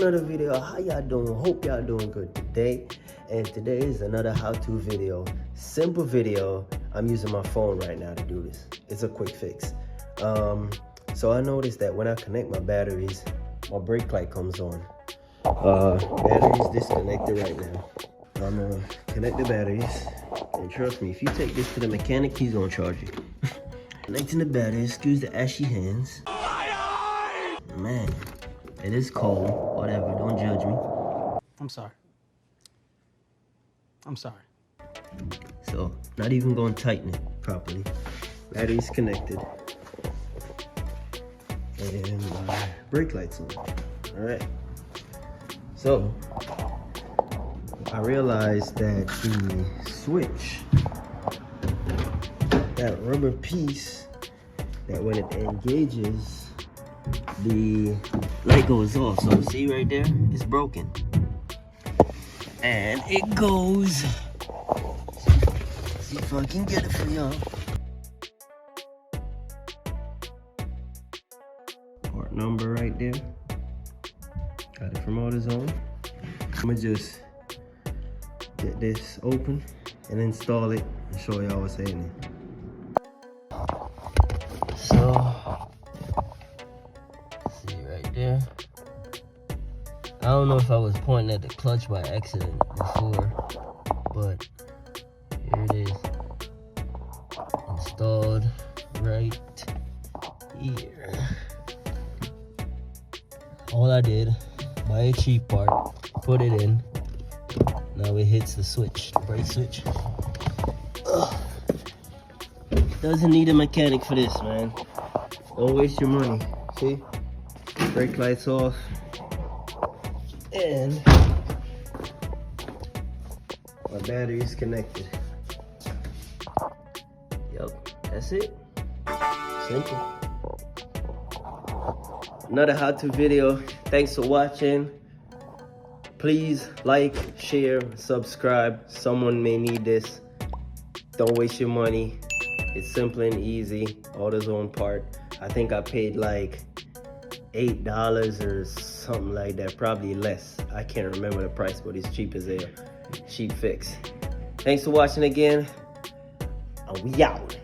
another video. How y'all doing? Hope y'all doing good today. And today is another how-to video. Simple video. I'm using my phone right now to do this. It's a quick fix. So I noticed that when I connect my batteries, my brake light comes on. Battery's disconnected right now. I'm gonna connect the batteries. And trust me, if you take this to the mechanic, he's gonna charge you. Connecting the batteries, excuse the ashy hands. Man, it is cold. Whatever, don't judge me. I'm sorry. I'm sorry. So, not even gonna tighten it properly. Battery's connected. And my brake light's on. Alright. So, I realized that the switch, that rubber piece, that when it engages, the light goes off. So see right there, it's broken. And it goes, see if I can get it for y'all. Part number right there. Got it from AutoZone. I'm gonna just get this open and install it and show y'all what's happening. So, see right there. I don't know if I was pointing at the clutch by accident before, but here it is. Installed right here. All I did, buy a cheap part, put it in. Now it hits the switch, the brake switch. Ugh. Doesn't need a mechanic for this, man. Don't waste your money. See? Brake lights off. And my battery is connected. Yup, that's it. Simple. Another how-to video. Thanks for watching. Please like, share, subscribe. Someone may need this. Don't waste your money. It's simple and easy. AutoZone part. I think I paid like $8 or something like that. Probably less. I can't remember the price, but it's cheap as hell. Cheap fix. Thanks for watching again. And we out.